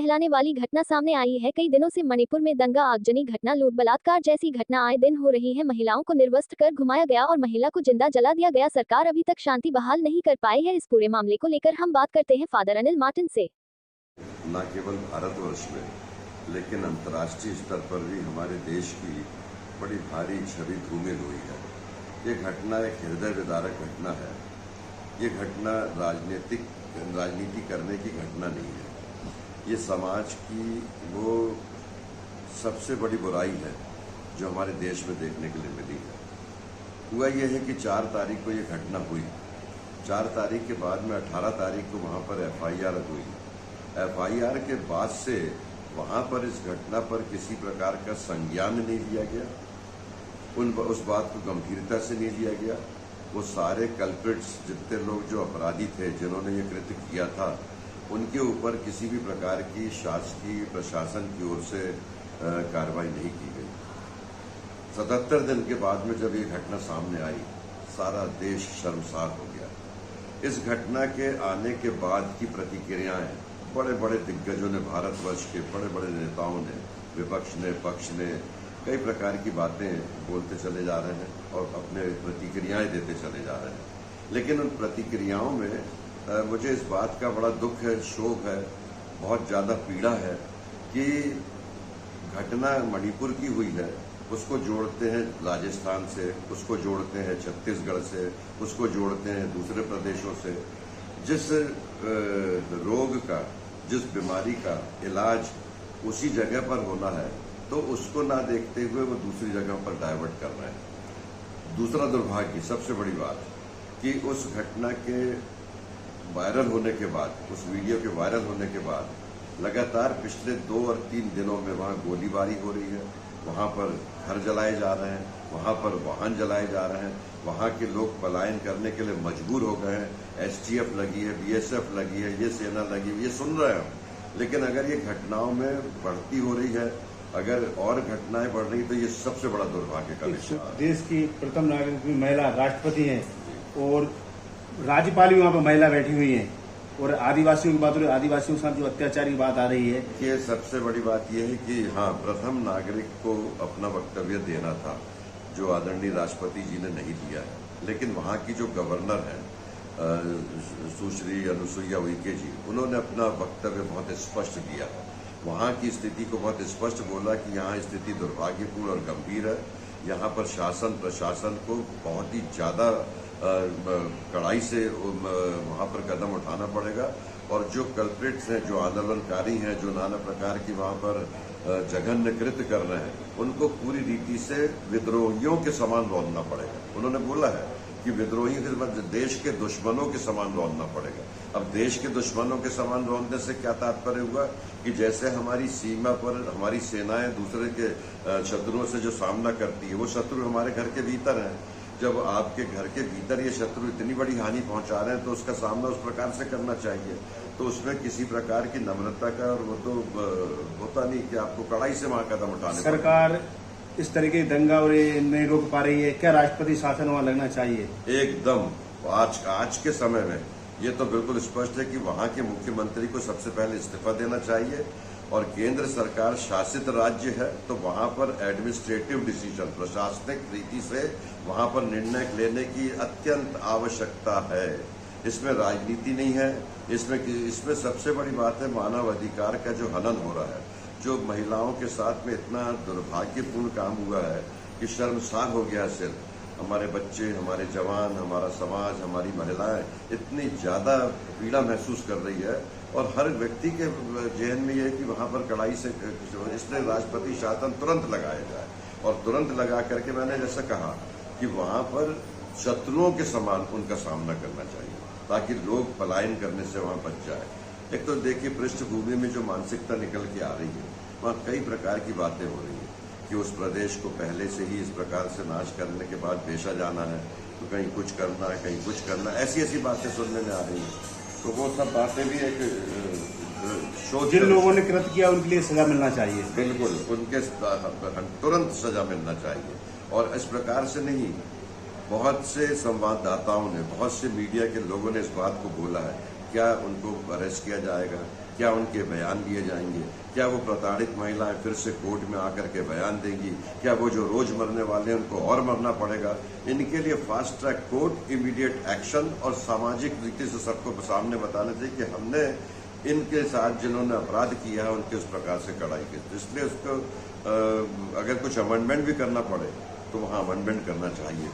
हिलाने वाली घटना सामने आई है। कई दिनों से मणिपुर में दंगा, आगजनी घटना, लूट, बलात्कार जैसी घटना आए दिन हो रही है। महिलाओं को निर्वस्त्र कर घुमाया गया और महिला को जिंदा जला दिया गया। सरकार अभी तक शांति बहाल नहीं कर पाई है। इस पूरे मामले को लेकर हम बात करते हैं फादर अनिल मार्टिन से। न केवल भारतवर्ष में लेकिन अंतर्राष्ट्रीय स्तर पर भी हमारे देश की बड़ी भारी छवि धूमिल हुई है। ये घटना एक हृदय विदारक घटना है। ये घटना राजनीति करने की घटना नहीं है। ये समाज की वो सबसे बड़ी बुराई है जो हमारे देश में देखने के लिए मिली है। हुआ ये है कि 4 तारीख को ये घटना हुई। 4 तारीख के बाद में 18 तारीख को वहाँ पर FIR हुई। FIR के बाद से वहाँ पर इस घटना पर किसी प्रकार का संज्ञान नहीं लिया गया। उस बात को गंभीरता से नहीं लिया गया। वो सारे कल्प्रिट्स, जितने लोग जो अपराधी थे, जिन्होंने ये कृत्य किया था, उनके ऊपर किसी भी प्रकार की शासकीय प्रशासन की ओर से कार्रवाई नहीं की गई। 77 दिन के बाद में जब ये घटना सामने आई, सारा देश शर्मसार हो गया। इस घटना के आने के बाद की प्रतिक्रियाएं बड़े बड़े दिग्गजों ने, भारतवर्ष के बड़े बड़े नेताओं ने, विपक्ष ने, पक्ष ने कई प्रकार की बातें बोलते चले जा रहे हैं और अपने प्रतिक्रियाएं देते चले जा रहे हैं। लेकिन उन प्रतिक्रियाओं में मुझे इस बात का बड़ा दुख है, शोक है, बहुत ज़्यादा पीड़ा है कि घटना मणिपुर की हुई है, उसको जोड़ते हैं राजस्थान से, उसको जोड़ते हैं छत्तीसगढ़ से, उसको जोड़ते हैं दूसरे प्रदेशों से। जिस रोग का, जिस बीमारी का इलाज उसी जगह पर होना है, तो उसको ना देखते हुए वो दूसरी जगह पर डाइवर्ट कर रहे हैं। दूसरा दुर्भाग्य, सबसे बड़ी बात कि उस घटना के वायरल होने के बाद, उस वीडियो के वायरल होने के बाद लगातार पिछले 2 और 3 दिनों में वहाँ गोलीबारी हो रही है। वहाँ पर घर जलाए जा रहे हैं, वहाँ पर वाहन जलाए जा रहे हैं, वहाँ के लोग पलायन करने के लिए मजबूर हो गए हैं। STF लगी है, BSF लगी है, ये सेना लगी है, ये सुन रहे हैं। लेकिन अगर ये घटनाओं में बढ़ती हो रही है, अगर और घटनाएं बढ़ रही तो ये सबसे बड़ा दुर्भाग्य का विषय है। देश की प्रथम नागरिक भी महिला राष्ट्रपति हैं और राज्यपाल भी वहाँ पर महिला बैठी हुई हैं, और आदिवासियों की बात हो रही है, आदिवासियों के साथ जो अत्याचार की बात आ रही है। ये सबसे बड़ी बात यह है कि हाँ, प्रथम नागरिक को अपना वक्तव्य देना था, जो आदरणीय राष्ट्रपति जी ने नहीं दिया है। लेकिन वहाँ की जो गवर्नर है सुश्री अनुसुईया उइके जी, उन्होंने अपना वक्तव्य बहुत स्पष्ट दिया है। वहाँ की स्थिति को बहुत स्पष्ट बोला कि यहाँ स्थिति दुर्भाग्यपूर्ण और गंभीर है। यहाँ पर शासन प्रशासन को बहुत ही ज़्यादा कड़ाई से वहाँ पर कदम उठाना पड़ेगा, और जो कल्प्रिट्स हैं, जो आंदोलनकारी हैं, जो नाना प्रकार की वहाँ पर जघन्य कृत्य कर रहे हैं, उनको पूरी रीति से विद्रोहियों के समान रौंदना पड़ेगा। उन्होंने बोला है कि विद्रोहियों के समान, देश के दुश्मनों के समान रौंदना पड़ेगा। अब देश के दुश्मनों के समान रौंदने से क्या तात्पर्य हुआ कि जैसे हमारी सीमा पर हमारी सेनाएं दूसरे के शत्रुओं से जो सामना करती है, वो शत्रु हमारे घर के भीतर है। जब आपके घर के भीतर ये शत्रु इतनी बड़ी हानि पहुंचा रहे हैं, तो उसका सामना उस प्रकार से करना चाहिए। तो उसमें किसी प्रकार की नम्रता का, और वो तो होता नहीं कि आपको कड़ाई से वहां कदम उठाने। सरकार इस तरीके दंगा और ये नहीं रोक पा रही है, क्या राष्ट्रपति शासन वहाँ लगना चाहिए? एकदम आज के समय में ये तो बिल्कुल स्पष्ट है कि वहाँ के मुख्यमंत्री को सबसे पहले इस्तीफा देना चाहिए, और केंद्र सरकार शासित राज्य है तो वहाँ पर एडमिनिस्ट्रेटिव डिसीजन, प्रशासनिक रीति से वहाँ पर निर्णय लेने की अत्यंत आवश्यकता है। इसमें राजनीति नहीं है। इसमें सबसे बड़ी बात है मानव अधिकार का जो हनन हो रहा है, जो महिलाओं के साथ में इतना दुर्भाग्यपूर्ण काम हुआ है कि शर्मसार हो गया। सिर्फ हमारे बच्चे, हमारे जवान, हमारा समाज, हमारी महिलाएं इतनी ज़्यादा पीड़ा महसूस कर रही है, और हर व्यक्ति के जहन में यह है कि वहाँ पर कड़ाई से इसलिए राष्ट्रपति शासन तुरंत लगाया जाए, और तुरंत लगा करके मैंने जैसा कहा कि वहाँ पर शत्रुओं के समान उनका सामना करना चाहिए, ताकि लोग पलायन करने से वहाँ बच जाए। एक तो देखिए, पृष्ठभूमि में जो मानसिकता निकल के आ रही है, वहाँ कई प्रकार की बातें हो रही है कि उस प्रदेश को पहले से ही इस प्रकार से नाश करने के बाद बेचा जाना है, तो कहीं कुछ करना है, कहीं कुछ करना है, ऐसी बातें सुनने में आ रही हैं। तो वो सब बातें भी एक जिन लोगों ने कृत्य किया उनके लिए सजा मिलना चाहिए। बिल्कुल, उनके तुरंत सजा मिलना चाहिए। और इस प्रकार से नहीं, बहुत से संवाददाताओं ने, बहुत से मीडिया के लोगों ने इस बात को बोला है क्या उनको अरेस्ट किया जाएगा, क्या उनके बयान लिए जाएंगे, क्या वो प्रताड़ित महिलाएं फिर से कोर्ट में आकर के बयान देंगी, क्या वो जो रोज मरने वाले हैं उनको और मरना पड़ेगा। इनके लिए fast track court, immediate action और सामाजिक रीति से सबको सामने बताना चाहिए कि हमने इनके साथ जिन्होंने अपराध किया है उनके उस प्रकार से कड़ाई की। इसलिए उसको अगर कुछ अमेंडमेंट भी करना पड़े तो वहाँ अमेंडमेंट करना चाहिए।